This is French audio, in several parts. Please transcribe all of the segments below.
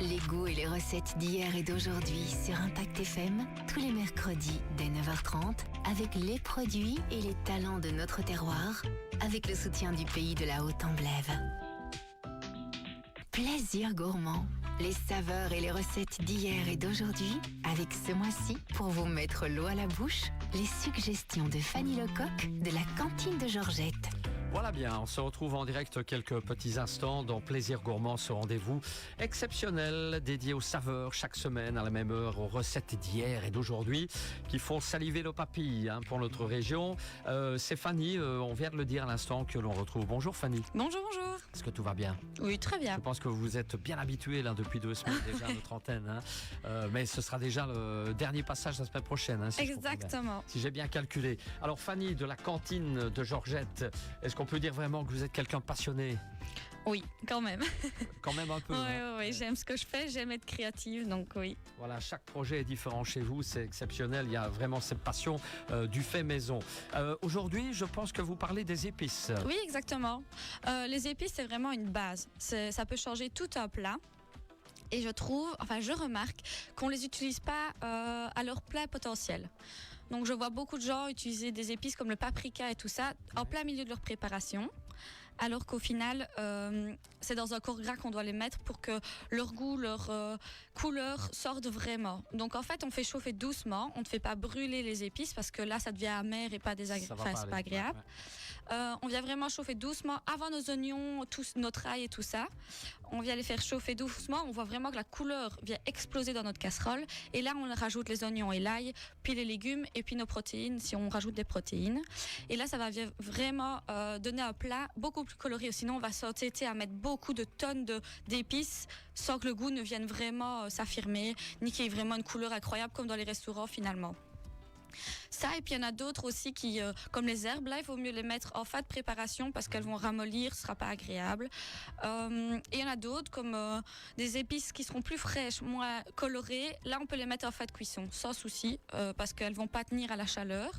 Les goûts et les recettes d'hier et d'aujourd'hui sur Impact FM, tous les mercredis dès 9h30, avec les produits et les talents de notre terroir, avec le soutien du pays de la Haute-Amblève. Plaisir gourmand, les saveurs et les recettes d'hier et d'aujourd'hui, avec ce mois-ci, pour vous mettre l'eau à la bouche, les suggestions de Fanny Lecoq de la cantine de Georgette. Voilà bien, on se retrouve en direct quelques petits instants dans Plaisir Gourmand, ce rendez-vous exceptionnel dédié aux saveurs chaque semaine à la même heure, aux recettes d'hier et d'aujourd'hui qui font saliver nos papilles pour notre région. C'est Fanny, on vient de le dire à l'instant, que l'on retrouve. Bonjour Fanny. Bonjour, bonjour. Est-ce que tout va bien? Oui, très bien. Je pense que vous êtes bien habitués là, depuis 2 semaines déjà à notre antenne. Mais ce sera déjà le dernier passage la semaine prochaine. Si Exactement. Si j'ai bien calculé. Alors Fanny, de la cantine de Georgette, est-ce qu'on peut dire vraiment que vous êtes quelqu'un de passionné? Oui, quand même. Quand même un peu. Oui, j'aime ce que je fais, j'aime être créative, donc oui. Voilà, chaque projet est différent chez vous, c'est exceptionnel. Il y a vraiment cette passion du fait maison. Aujourd'hui, je pense que vous parlez des épices. Oui, exactement. Les épices, c'est vraiment une base. Ça peut changer tout un plat. Et je remarque qu'on les utilise pas à leur plein potentiel. Donc je vois beaucoup de gens utiliser des épices comme le paprika et tout ça en plein milieu de leur préparation. Alors qu'au final, c'est dans un corps gras qu'on doit les mettre pour que leur goût, leur couleur sortent vraiment. Donc en fait, on fait chauffer doucement, on ne fait pas brûler les épices parce que là, ça devient amer et pas c'est pas agréable. On vient vraiment chauffer doucement avant nos oignons, notre ail et tout ça. On vient les faire chauffer doucement, on voit vraiment que la couleur vient exploser dans notre casserole. Et là, on rajoute les oignons et l'ail, puis les légumes et puis nos protéines, si on rajoute des protéines. Et là, ça va vraiment donner un plat beaucoup plus coloré. Sinon, on va s'entêter à mettre beaucoup de tonnes d'épices sans que le goût ne vienne vraiment s'affirmer, ni qu'il y ait vraiment une couleur incroyable comme dans les restaurants finalement. Ça, et puis il y en a d'autres aussi qui, comme les herbes, là, il vaut mieux les mettre en fin de préparation parce qu'elles vont ramollir, ce sera pas agréable. Et il y en a d'autres comme des épices qui seront plus fraîches, moins colorées. Là, on peut les mettre en fin de cuisson, sans souci, parce qu'elles vont pas tenir à la chaleur.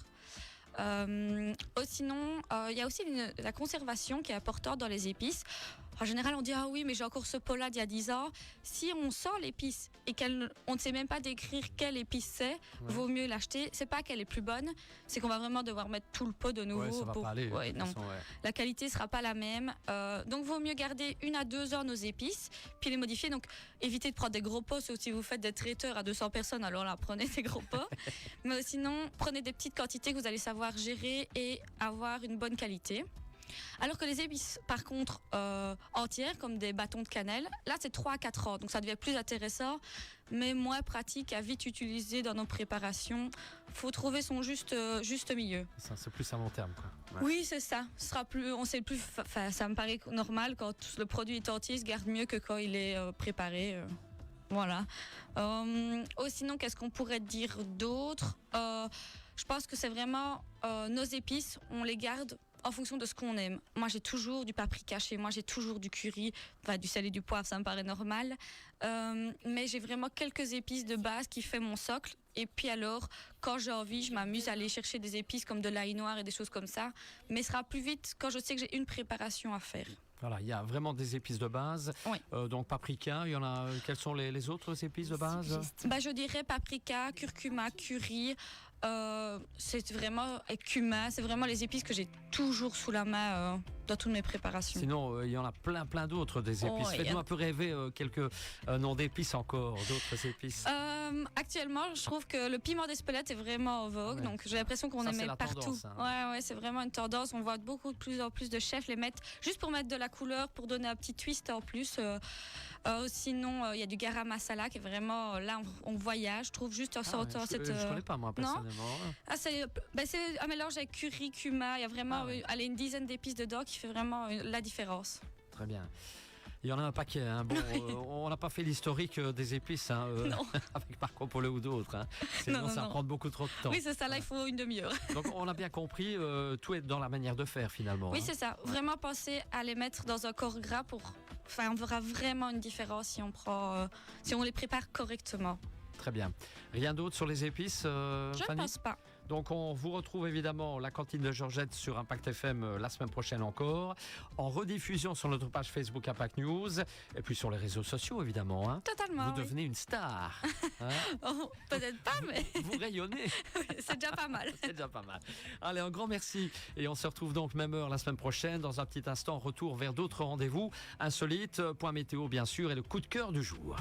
Sinon, il y a aussi la conservation qui est importante dans les épices. En général, on dit ah oui, mais j'ai encore ce pot-là d'il y a 10 ans. Si on sent l'épice et on ne sait même pas décrire quelle épice c'est, vaut mieux l'acheter. C'est pas qu'elle est plus bonne, c'est qu'on va vraiment devoir mettre tout le pot de nouveau. Ça va pas aller, non. Façon, la qualité sera pas la même. Donc, vaut mieux garder 1 à 2 heures nos épices, puis les modifier. Donc, évitez de prendre des gros pots. Sauf si vous faites des traiteurs à 200 personnes, alors là, prenez des gros pots. Mais sinon, prenez des petites quantités que vous allez savoir gérer et avoir une bonne qualité. Alors que les épices, par contre, entières, comme des bâtons de cannelle, là, c'est 3 à 4 heures. Donc, ça devient plus intéressant, mais moins pratique à vite utiliser dans nos préparations. Faut trouver son juste milieu. Ça, c'est plus à long terme, quoi. Ouais. Oui, c'est ça. Ça me paraît normal quand le produit est entier, il se garde mieux que quand il est préparé. Voilà. Sinon, qu'est-ce qu'on pourrait dire d'autre? Je pense que c'est vraiment nos épices, on les garde en fonction de ce qu'on aime. Moi, j'ai toujours du paprika chez moi, j'ai toujours du curry, du sel et du poivre, ça me paraît normal. Mais j'ai vraiment quelques épices de base qui fait mon socle. Et puis alors, quand j'ai envie, je m'amuse à aller chercher des épices comme de l'ail noir et des choses comme ça. Mais ce sera plus vite quand je sais que j'ai une préparation à faire. Voilà, il y a vraiment des épices de base. Oui. Donc paprika, il y en a. Quelles sont les autres épices de base? Je dirais paprika, curcuma, curry. C'est vraiment cumin. C'est vraiment les épices que j'ai toujours sous la main dans toutes mes préparations. Sinon, il y en a plein d'autres des épices. Faites-nous un peu rêver quelques noms d'épices encore, d'autres épices. Actuellement, je trouve que le piment d'Espelette est vraiment en vogue. Ouais. Donc j'ai l'impression qu'on en met partout. Tendance, Ouais, c'est vraiment une tendance. On voit de plus en plus de chefs les mettre juste pour mettre de la couleur, pour donner un petit twist en plus. Sinon, il y a du garam masala qui est vraiment là, on voyage. Je trouve juste en sortant cette. Je connais pas moi personnellement. C'est un mélange avec curry, cumin. Il y a vraiment une dizaine d'épices dedans qui fait vraiment la différence. Très bien. Il y en a un paquet. Bon, on n'a pas fait l'historique des épices avec Marco Polo ou d'autres. Sinon, ça va prendre beaucoup trop de temps. Oui, c'est ça. Là, il faut une demi-heure. Donc, on a bien compris, tout est dans la manière de faire finalement. Oui, c'est ça. Vraiment penser à les mettre dans un corps gras on verra vraiment une différence si on les prépare correctement. Très bien. Rien d'autre sur les épices, Je Fanny? ne pense pas. Donc on vous retrouve évidemment la cantine de Georgette sur Impact FM la semaine prochaine encore, en rediffusion sur notre page Facebook Impact News, et puis sur les réseaux sociaux évidemment. Hein. Totalement. Vous devenez une star. Hein. Oh, peut-être pas, mais Vous rayonnez. c'est déjà pas mal. C'est déjà pas mal. Allez, un grand merci. Et on se retrouve donc même heure la semaine prochaine. Dans un petit instant, retour vers d'autres rendez-vous insolites, point météo bien sûr, et le coup de cœur du jour.